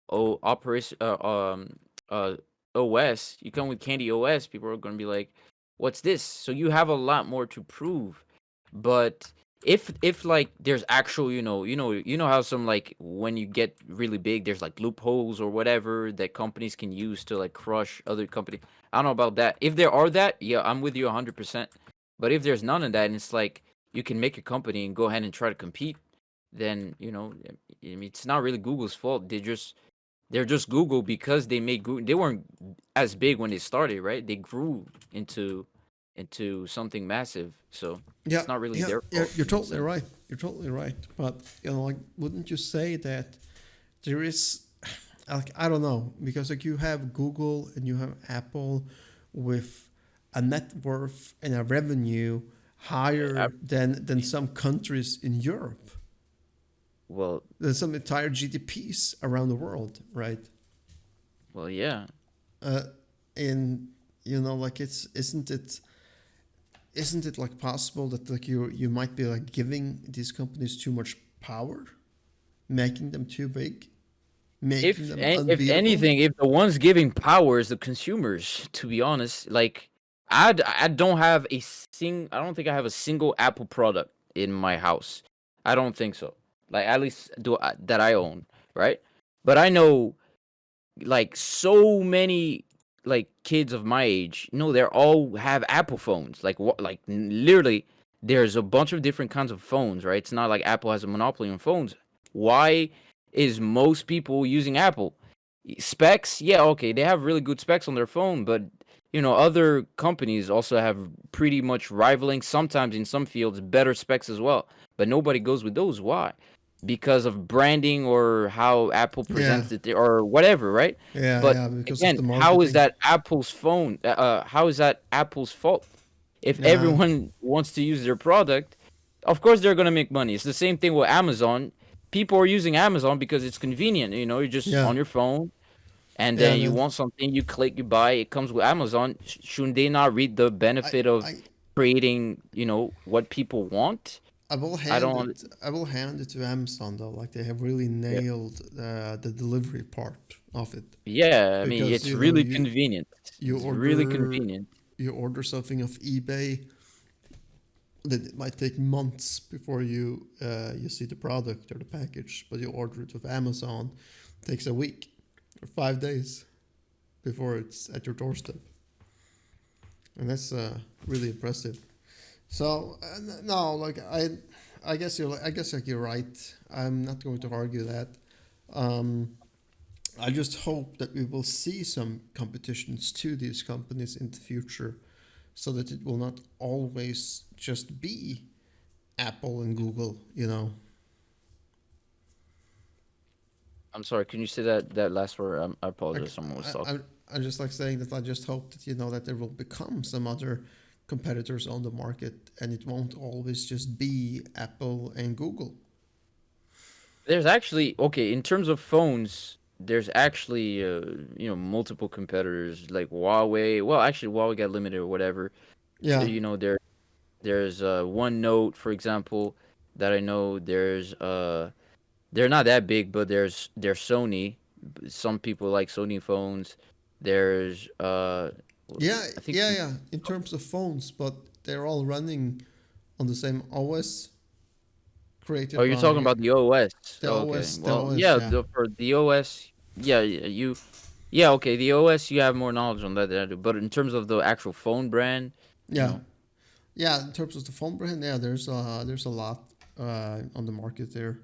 operation, uh, OS. You come with Candy OS. People are gonna be like, "What's this?" So you have a lot more to prove. But if like there's actual, you know how some like when you get really big, there's like loopholes or whatever that companies can use to like crush other companies. I don't know about that. If there are that, yeah, I'm with you 100%. But if there's none of that, and it's like you can make a company and go ahead and try to compete, then I mean, it's not really Google's fault. They're just Google because they made Google. They weren't as big when they started, right? They grew into something massive, so yeah, it's not really yeah, their yeah, fault you're in a totally sense. right. You're totally right. But like, wouldn't you say that there is, like, I don't know, because like you have Google and you have Apple with a net worth and a revenue I, higher than some countries in Europe. well, There's some entire GDPs around the world, right? well, yeah. Uh, and like isn't it like possible that like you might be like giving these companies too much power, making them too big, making them If unbeatable? anything, if the ones giving power is the consumers, to be honest, like I don't have I don't think I have a single Apple product in my house. I don't think so. Like at least that I own, right? But I know like so many like kids of my age, they all have Apple phones. Like what? Like literally, there's a bunch of different kinds of phones, right? It's not like Apple has a monopoly on phones. Why is most people using Apple? Specs, yeah, okay, they have really good specs on their phone, but other companies also have pretty much rivaling, sometimes in some fields, better specs as well. But nobody goes with those. Why? Because of branding or how Apple Yeah, presents it or whatever, right? yeah, But yeah. Because of again, the how is marketing. that Apple's phone? How is that Apple's fault? If Yeah, everyone wants to use their product, of course they're gonna make money. It's the same thing with Amazon. People are using Amazon because it's convenient. You're just yeah, on your phone, and yeah. then And you then want something, you click, you buy. It comes with Amazon. Shouldn't they not read the I benefit of I creating, what people want? I don't. I will hand it to Amazon though. Like they have really Yeah, nailed the delivery part of it yeah. I mean, because it's really convenient. you It's really order convenient. you order something off eBay, then it might take months before you see the product or the package, but you order it with Amazon, it takes a week or 5 days before it's at your doorstep, and that's really impressive. So no, like I guess like you're right. I'm not going to argue that. Um, I just hope that we will see some competitions to these companies in the future, so that it will not always just be Apple and Google. I'm sorry. Can you say that last word? I Like apologize. Someone was talking. I just like saying that I just hope that that there will become some other competitors on the market, and it won't always just be Apple and Google. There's actually okay in terms of phones. There's actually multiple competitors like Huawei. Well, actually Huawei got limited or whatever. Yeah, There's One Note, for example, that I know. They're not that big, but there's Sony. Some people like Sony phones. There's yeah, I think yeah. In terms of phones, but they're all running on the same OS oh, created you're talking by about the OS. the Okay. OS. The Well, OS, yeah, yeah, for the OS, yeah, yeah, okay, the OS you have more knowledge on that than I do. But in terms of the actual phone brand, you yeah, know, yeah. In terms of the phone brand, yeah, there's a lot on the market there.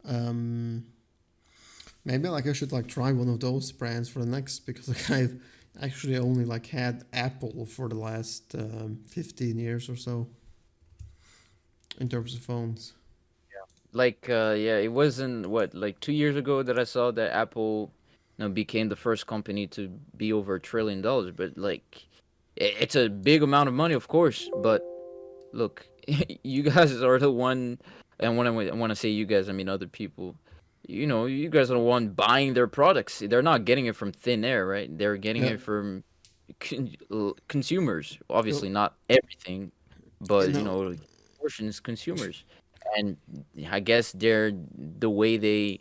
Um, Maybe like I should like try one of those brands for the next, because like I've actually only like had Apple for the last 15 years or so in terms of phones. like yeah, it wasn't what like 2 years ago that I saw that Apple, became the first company to be over $1 trillion. But like, it's a big amount of money, of course. But look, you guys are the one, and when I say you guys, I mean other people. You guys are the one buying their products. They're not getting it from thin air, right? They're getting Yeah, it from consumers. Obviously, well, not everything, you but know, portion is consumers. And I guess the way they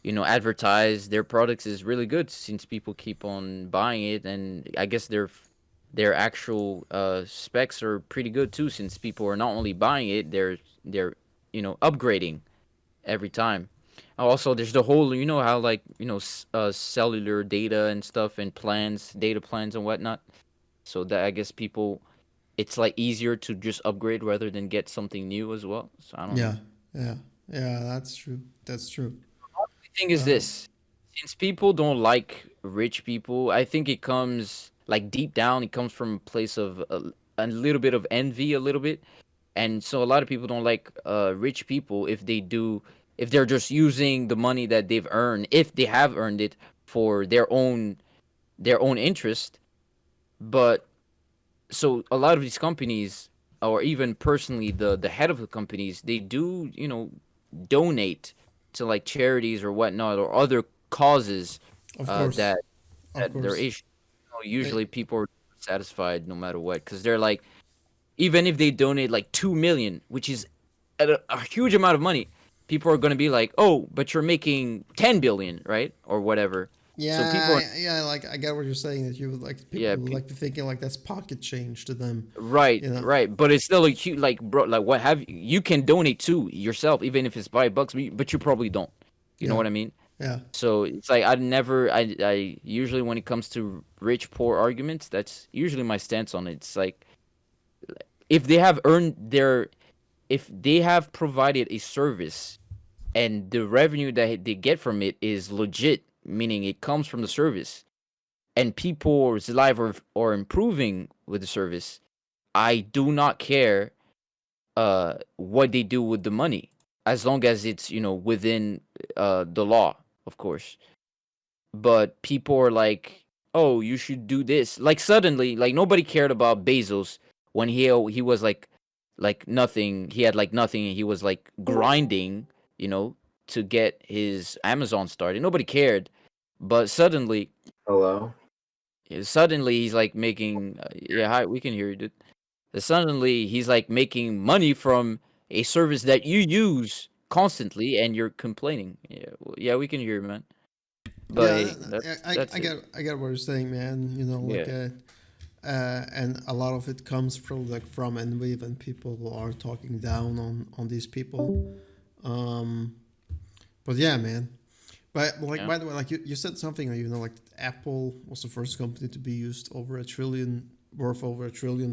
advertise their products is really good since people keep on buying it, and I guess their actual specs are pretty good too since people are not only buying it, they're upgrading every time. Also, there's the whole how like cellular data and stuff and data plans and whatnot. So that I guess people it's like easier to just upgrade rather than get something new as well. So I don't know. yeah, yeah, yeah. That's true. That's true. The thing is Um, this, since people don't like rich people, I think it comes like deep down, it comes from a place of a little bit of envy, a little bit. And so a lot of people don't like rich people if they're just using the money that they've earned, if they have earned it for their own interest. But so a lot of these companies, or even personally the head of the companies, they do donate to like charities or whatnot or other causes of course, that of they're course. issues. They, Usually people are satisfied no matter what because they're like, even if they donate like 2 million, which is a huge amount of money, people are going to be like, oh, but you're making 10 billion, right, or whatever. So people are, yeah. Like I get what you're saying. That you would like yeah, people would like to thinking like that's pocket change to them. right, You know. right, but it's still a huge, like, bro, like, what have you can donate to yourself, even if it's $5, but you probably don't. You know Yeah, what I mean? yeah, So it's like I usually, when it comes to rich poor arguments, that's usually my stance on it. It's like, if they have earned their if they have provided a service and the revenue that they get from it is legit, meaning it comes from the service, and people's life are improving with the service, I do not care what they do with the money, as long as it's within the law, of course. But people are like, "Oh, you should do this." Like suddenly, like nobody cared about Bezos when he was like nothing. He had like nothing, and he was like grinding, you know, to get his Amazon started. Nobody cared, but Hello. suddenly he's like making. Yeah, hi, we can hear you, dude. Suddenly he's like making money from a service that you use constantly, and you're complaining. Yeah, yeah, we can hear you, man. But yeah. hey, that's it. I get what you're saying, man. Yeah. And a lot of it comes from envy when people are talking down on these people. Um, but yeah, man. But like Yeah. by the way, like you said something, like Apple was the first company to be used worth over $1 trillion.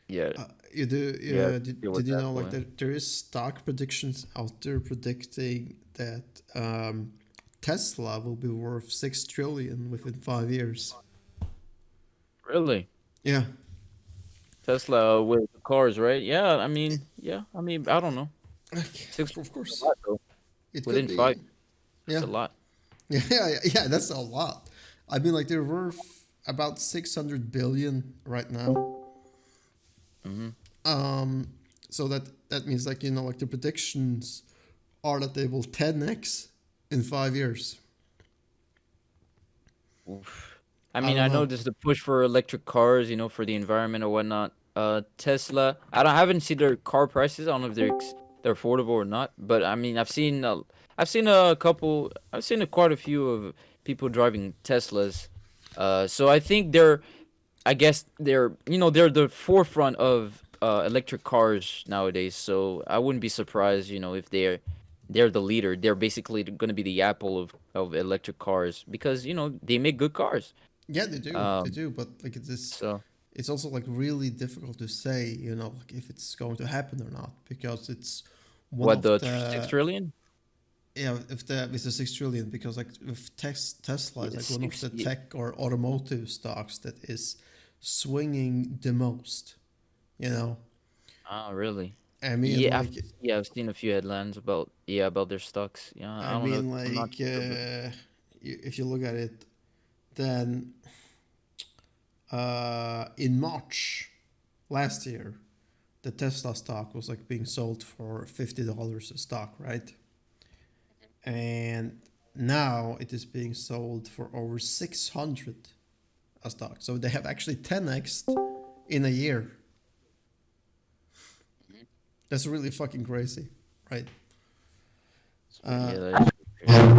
Yeah. You do Yeah. Deal did with you that know point. there is stock predictions out there predicting that Tesla will be worth 6 trillion within 5 years. Really? Yeah, Tesla with the cars, right? Yeah, I mean, I don't know. Six of a course lot though. it could Within 5, be. that's Yeah, a lot. yeah. That's a lot. I mean, like they're worth about 600 billion right now. Mm-hmm. Um, so that means like like the predictions are that they will 10x in 5 years. Oof. I I mean, don't I know know. there's the push for electric cars, for the environment or whatnot. Tesla. I haven't seen their car prices. I don't know if they're affordable or not. But I mean, I've seen a couple. I've seen quite a few of people driving Teslas. So I think I guess they're the forefront of electric cars nowadays. So I wouldn't be surprised, if they're the leader. They're basically going to be the Apple of electric cars because they make good cars. Yeah, they do. They Um, do. But like so it's also like really difficult to say, like if it's going to happen or not because it's one what of the 6 trillion? yeah, if the with the 6 trillion because like if Tesla is Yeah, like one of six. the Yeah. tech or automotive stocks that is swinging the most. You know, Oh, really? I mean Yeah, like I've seen a few headlines about their stocks. Yeah, I I don't know. mean I'm not like sure, but if you look at it, then in March last year, the Tesla stock was like being sold for $50 a stock, right? And now it is being sold for over 600 a stock. So they have actually 10x in a year. That's really fucking crazy, right? yeah, Uh, that is crazy.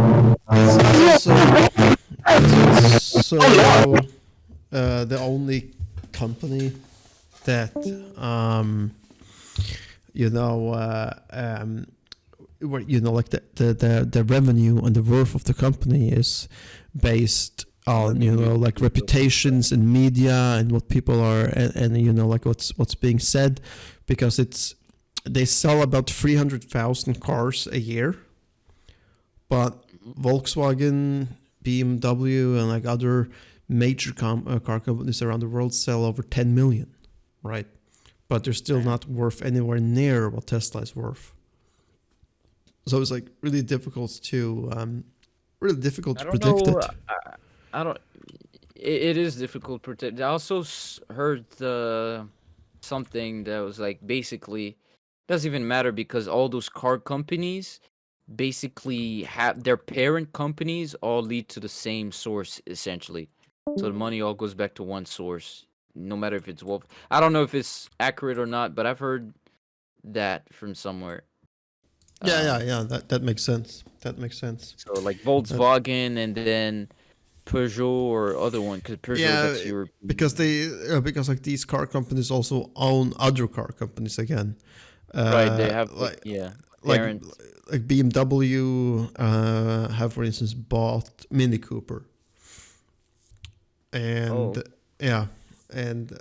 it's also the only company that you know where like the revenue and the worth of the company is based Let on me like reputations in media and what people are and like what's being said because they sell about 300,000 cars a year, but Volkswagen, BMW, and like other major car companies around the world sell over 10 million, right? But they're still not worth anywhere near what Tesla is worth. So it's like really difficult I to don't predict know. it. I don't. It is difficult to predict. I also heard something that was like basically doesn't even matter because all those car companies basically have their parent companies all lead to the same source essentially. So the money all goes back to one source, no matter if it's Wolf. I don't know if it's accurate or not, but I've heard that from somewhere. Um, Yeah. That makes sense. That makes sense. so like Uh, Volkswagen and then Peugeot or other one, because Peugeot yeah, that's because European. because like these car companies also own other car companies again. Right, they have Like like parent. like BMW have for instance bought Mini Cooper Oh, and yeah and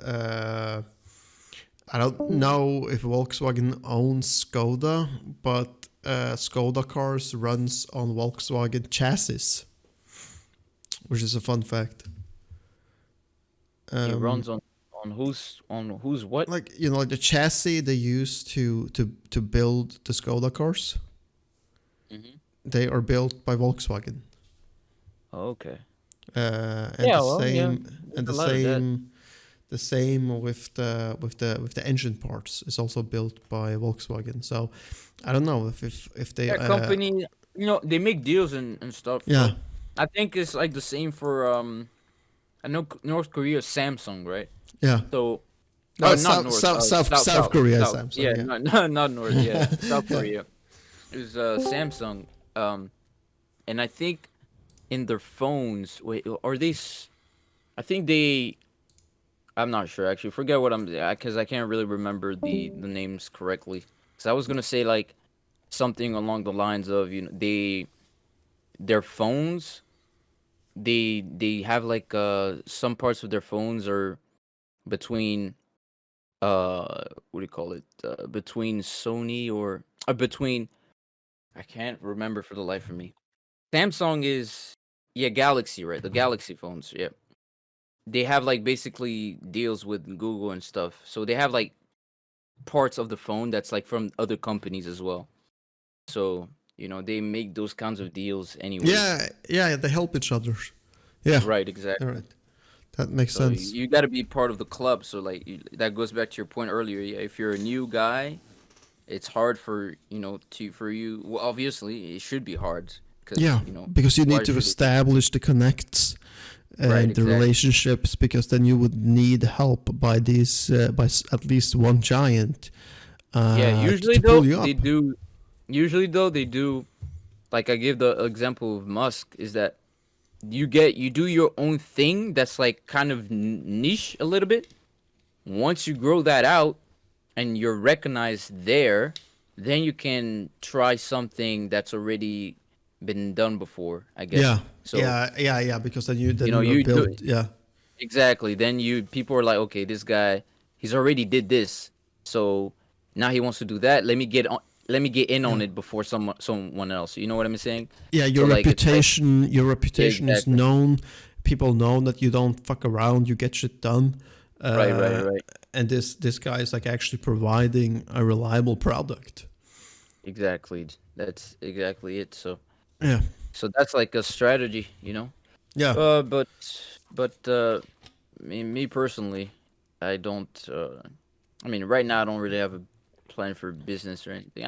I don't know if Volkswagen owns Skoda, but Skoda cars runs on Volkswagen chassis, which is a fun fact. it Um, runs on who's what? like like the chassis they use to build the Skoda cars, Hmm. they are built by Volkswagen. Okay. And Yeah, well, yeah, there's and a lot of that. the same with the engine parts is also built by Volkswagen. So I don't know if they Yeah, company, they make deals and stuff. yeah. So I think it's like the same for I know North Korea Samsung, right? Yeah. So Oh, not North, South Korea, South. Yeah, Samsung. Yeah. not North. Yeah, South Yeah. Korea is Samsung. And I think in their phones, wait, are they? I think they. I'm not sure actually. Forget what I'm because I can't really remember the names correctly. Because I was gonna say like something along the lines of their phones they have like some parts of their phones are between what do you call it between Sony or between I can't remember for the life of me. Samsung is Galaxy, right? The Galaxy phones, yeah. They have like basically deals with Google and stuff. So they have like parts of the phone that's like from other companies as well. So, they make those kinds of deals anyways. Yeah, they help each other. Yeah, Right, exactly. all right, that makes So sense. you got to be part of the club. So like that goes back to your point earlier. Yeah, if you're a new guy, it's hard for, for you. Well, obviously, it should be hard because, Yeah, because you why need to should it? establish the connects Right, and the exactly. relationships, because then you would need help by these at least one giant Yeah, usually to pull though you they up. do. Usually though they do. Like I give the example of Musk is that you do your own thing that's like kind of niche a little bit. Once you grow that out and you're recognized there, then you can try something that's already been done before, I guess. Yeah, So, yeah. Because then you are you do built. Yeah, exactly. Then people are like, okay, this guy, he's already did this, so now he wants to do that. Let me get in yeah, on it before someone else. You know what I'm saying? yeah. So like it's like Your yeah, reputation is exactly. known. People know that you don't fuck around. You get shit done. Right, right, Uh, right. and this guy is like actually providing a reliable product. Exactly. That's exactly it. So Yeah, that's like a strategy. yeah. But me personally, I don't. I mean, right now I don't really have a plan for business or anything.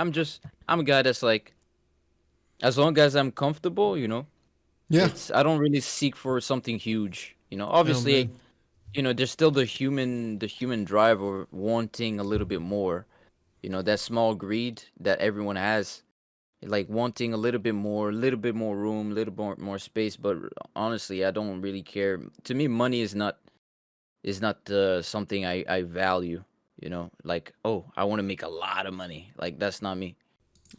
I'm a guy that's like, as long as I'm comfortable, Yeah. I don't really seek for something huge. Oh Obviously, man. there's still the human drive or wanting a little bit more. That small greed that everyone has, like wanting a little bit more room, a little more space. But honestly, I don't really care. To me, money is not something I value. Like, oh, I want to make a lot of money. Like that's not me.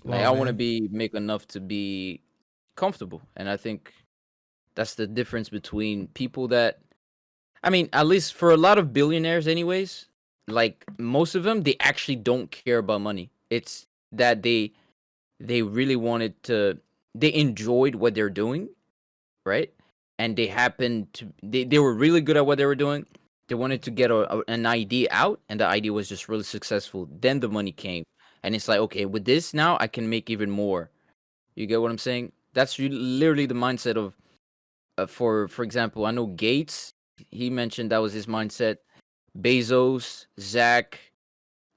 Like Wow, I want to man. be make enough to be comfortable, and I think that's the difference between people that, I mean, at least for a lot of billionaires, anyways, like most of them, they actually don't care about money. It's that they really wanted to, they enjoyed what they're doing, right? And they happened to, they were really good at what they were doing. They wanted to get an idea out, and the idea was just really successful. Then the money came, and it's like, okay, with this now, I can make even more. You get what I'm saying? That's literally the mindset of, for example, I know Gates. He mentioned that was his mindset. Bezos, Zach,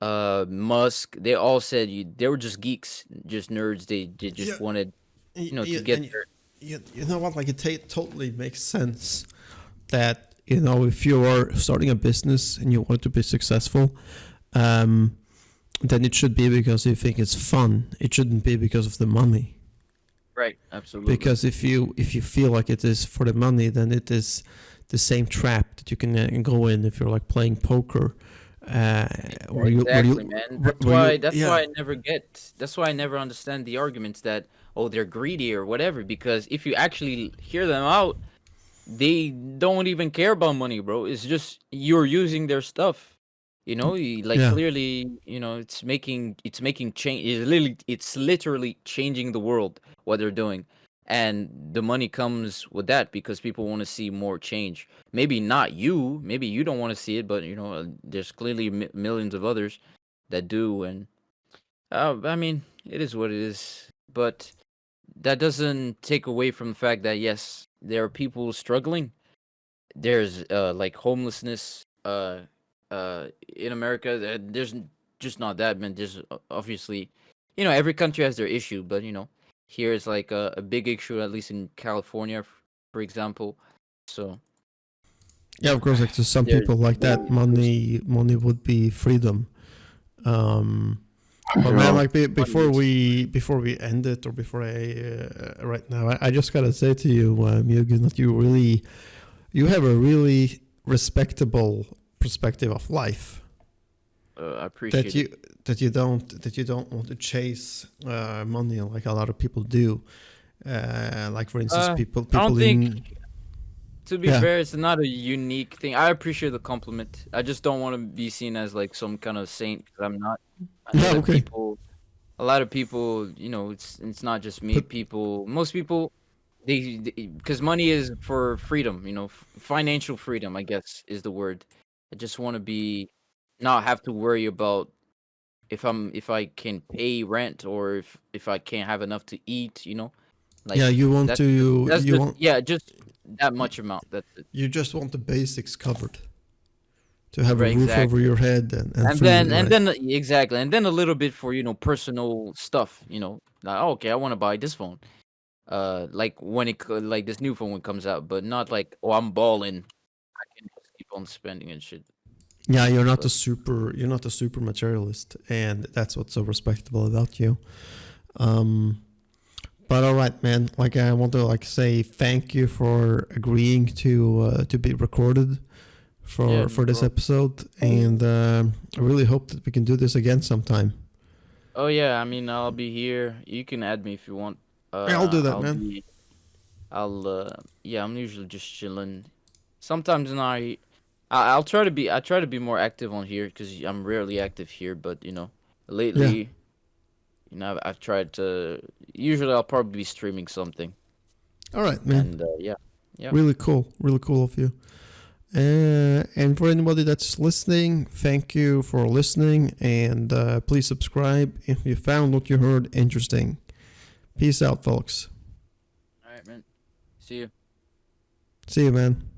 Musk. They all said they were just geeks, just nerds. They Yeah. just wanted, to get And their. you know what? Like totally makes sense that if you are starting a business and you want it to be successful, um, then it should be because you think it's fun. It shouldn't be because of the money. Right, absolutely. Because if you feel like it is for the money, then it is the same trap that you can go in if you're like playing poker, Exactly, man. That's where why you that's yeah why I never get. That's why I never understand the arguments that, oh, they're greedy or whatever. Because if you actually hear them out, they don't even care about money, bro. It's just you're using their stuff. Like yeah clearly, it's making change. It's literally changing the world what they're doing, and the money comes with that because people want to see more change. Maybe not you. Maybe you don't want to see it, but there's clearly millions of others that do, and I mean, it is what it is. But that doesn't take away from the fact that yes, there are people struggling. There's like homelessness in America. There's just not that, man. There's obviously, every country has their issue, but here is like a big issue, at least in California, for example. So yeah. Of course, like to some there's people like that, issues. money would be freedom. Um, but man, Bro, like Money is before we end it, or before right now, I just gotta say to you, Mugen, that you have a really respectable perspective of life. I That appreciate it. you don't want to chase money like a lot of people do. Like for instance, I don't people think, in to be yeah fair, it's not a unique thing. I appreciate the compliment. I just don't want to be seen as like some kind of saint, 'cause I'm not. I know yeah that okay. a lot of people, it's not just me. But Most people. because money is for freedom, you know, financial freedom, I guess is the word. I just want to be not have to worry about if I can pay rent or if I can't have enough to eat, you know, Yeah, like you want to that's you just want yeah, just that much amount. That's it. you just want the basics covered. To have a Right, roof over exactly. your head and food, And right? then exactly, and then a little bit for personal stuff, you know, like oh, okay, I want to buy this phone, like when like this new phone when it comes out, but not like oh I'm balling, I can just keep on spending and shit. Yeah, But you're not a super materialist, and that's what's so respectable about you. Um, but all right, man. Like I want to like say thank you for agreeing to be recorded yeah, for no this problem. episode, and I really hope that we can do this again sometime. Oh yeah, I mean I'll be here. You can add me if you want. Yeah, I'll do that, I'll man. be I'll yeah, I'm usually just chilling. Sometimes I'll try to be I try to be more active on here because I'm rarely active here. But you know, Yeah. lately, you know, I've tried to. Usually, I'll probably be streaming something, All right, man. and yeah, yeah. Really cool of you. And for anybody that's listening, thank you for listening, and please subscribe if you found what you heard interesting. Peace out, folks. All right, man. See you. See you, man.